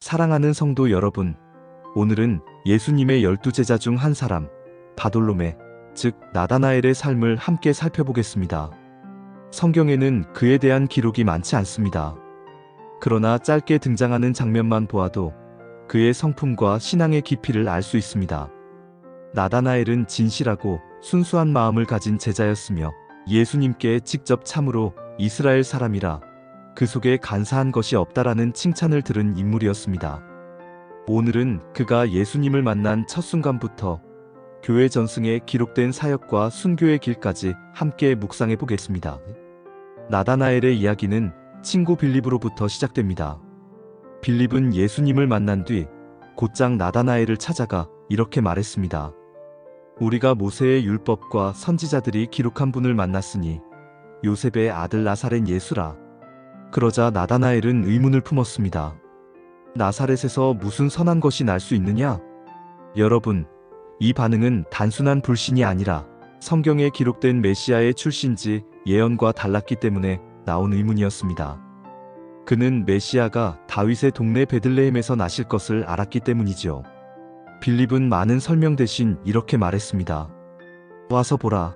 사랑하는 성도 여러분, 오늘은 예수님의 12제자 중 한 사람, 바돌로메, 즉 나다나엘의 삶을 함께 살펴보겠습니다. 성경에는 그에 대한 기록이 많지 않습니다. 그러나 짧게 등장하는 장면만 보아도 그의 성품과 신앙의 깊이를 알 수 있습니다. 나다나엘은 진실하고 순수한 마음을 가진 제자였으며 예수님께 직접 참으로 이스라엘 사람이라 그 속에 간사한 것이 없다라는 칭찬을 들은 인물이었습니다. 오늘은 그가 예수님을 만난 첫 순간부터 교회 전승에 기록된 사역과 순교의 길까지 함께 묵상해 보겠습니다. 나다나엘의 이야기는 친구 빌립으로부터 시작됩니다. 빌립은 예수님을 만난 뒤 곧장 나다나엘을 찾아가 이렇게 말했습니다. 우리가 모세의 율법과 선지자들이 기록한 분을 만났으니 요셉의 아들 나사렛 예수라. 그러자 나다나엘은 의문을 품었습니다. 나사렛에서 무슨 선한 것이 날 수 있느냐? 여러분, 이 반응은 단순한 불신이 아니라 성경에 기록된 메시아의 출신지 예언과 달랐기 때문에 나온 의문이었습니다. 그는 메시아가 다윗의 동네 베들레헴에서 나실 것을 알았기 때문이지요. 빌립은 많은 설명 대신 이렇게 말했습니다. 와서 보라.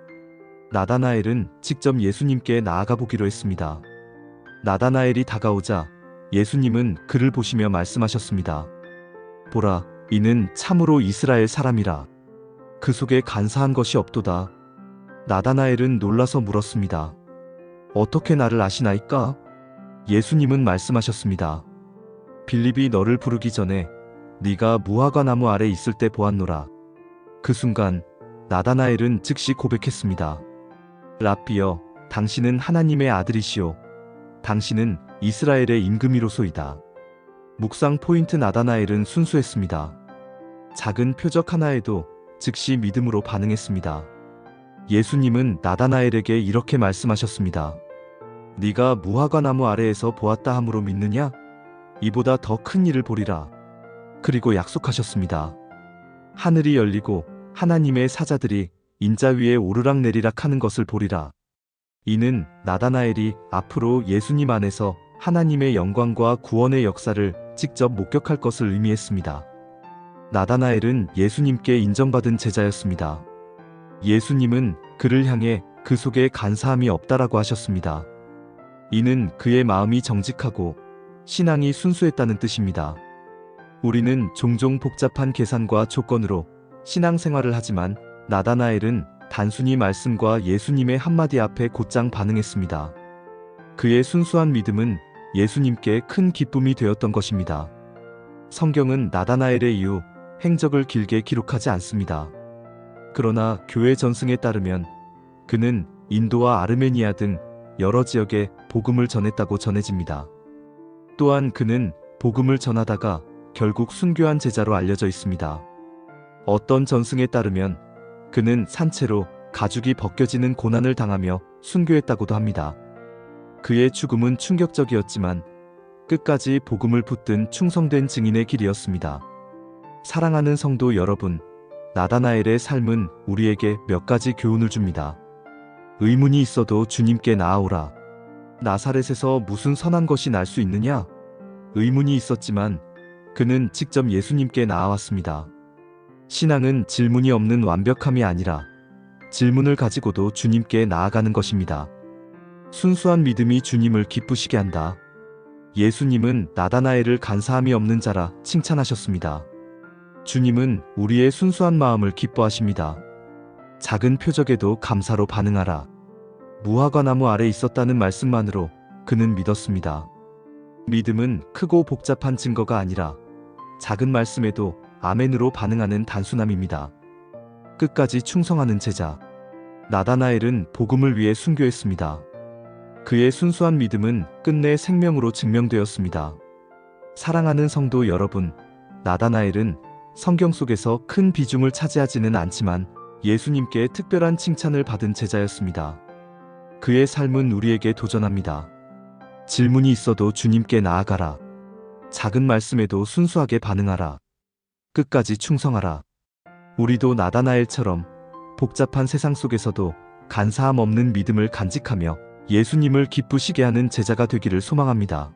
나다나엘은 직접 예수님께 나아가 보기로 했습니다. 나다나엘이 다가오자 예수님은 그를 보시며 말씀하셨습니다. 보라, 이는 참으로 이스라엘 사람이라. 그 속에 간사한 것이 없도다. 나다나엘은 놀라서 물었습니다. 어떻게 나를 아시나이까? 예수님은 말씀하셨습니다. 빌립이 너를 부르기 전에 네가 무화과 나무 아래 있을 때 보았노라. 그 순간 나다나엘은 즉시 고백했습니다. 랍비여, 당신은 하나님의 아들이시오. 당신은 이스라엘의 임금이로소이다. 묵상 포인트. 나다나엘은 순수했습니다. 작은 표적 하나에도 즉시 믿음으로 반응했습니다. 예수님은 나다나엘에게 이렇게 말씀하셨습니다. 네가 무화과 나무 아래에서 보았다 함으로 믿느냐? 이보다 더 큰 일을 보리라. 그리고 약속하셨습니다. 하늘이 열리고 하나님의 사자들이 인자 위에 오르락내리락 하는 것을 보리라. 이는 나다나엘이 앞으로 예수님 안에서 하나님의 영광과 구원의 역사를 직접 목격할 것을 의미했습니다. 나다나엘은 예수님께 인정받은 제자였습니다. 예수님은 그를 향해 그 속에 간사함이 없다라고 하셨습니다. 이는 그의 마음이 정직하고 신앙이 순수했다는 뜻입니다. 우리는 종종 복잡한 계산과 조건으로 신앙생활을 하지만 나다나엘은 단순히 말씀과 예수님의 한마디 앞에 곧장 반응했습니다. 그의 순수한 믿음은 예수님께 큰 기쁨이 되었던 것입니다. 성경은 나다나엘의 이후 행적을 길게 기록하지 않습니다. 그러나 교회 전승에 따르면 그는 인도와 아르메니아 등 여러 지역에 복음을 전했다고 전해집니다. 또한 그는 복음을 전하다가 결국 순교한 제자로 알려져 있습니다. 어떤 전승에 따르면 그는 산채로 가죽이 벗겨지는 고난을 당하며 순교했다고도 합니다. 그의 죽음은 충격적이었지만 끝까지 복음을 붙든 충성된 증인의 길이었습니다. 사랑하는 성도 여러분, 나다나엘의 삶은 우리에게 몇 가지 교훈을 줍니다. 의문이 있어도 주님께 나아오라. 나사렛에서 무슨 선한 것이 날 수 있느냐? 의문이 있었지만 그는 직접 예수님께 나아왔습니다. 신앙은 질문이 없는 완벽함이 아니라 질문을 가지고도 주님께 나아가는 것입니다. 순수한 믿음이 주님을 기쁘시게 한다. 예수님은 나다나엘을 간사함이 없는 자라 칭찬하셨습니다. 주님은 우리의 순수한 마음을 기뻐하십니다. 작은 표적에도 감사로 반응하라. 무화과 나무 아래 있었다는 말씀만으로 그는 믿었습니다. 믿음은 크고 복잡한 증거가 아니라 작은 말씀에도 아멘으로 반응하는 단순함입니다. 끝까지 충성하는 제자. 나다나엘은 복음을 위해 순교했습니다. 그의 순수한 믿음은 끝내 생명으로 증명되었습니다. 사랑하는 성도 여러분, 나다나엘은 성경 속에서 큰 비중을 차지하지는 않지만 예수님께 특별한 칭찬을 받은 제자였습니다. 그의 삶은 우리에게 도전합니다. 질문이 있어도 주님께 나아가라. 작은 말씀에도 순수하게 반응하라. 끝까지 충성하라. 우리도 나다나엘처럼 복잡한 세상 속에서도 간사함 없는 믿음을 간직하며 예수님을 기쁘시게 하는 제자가 되기를 소망합니다.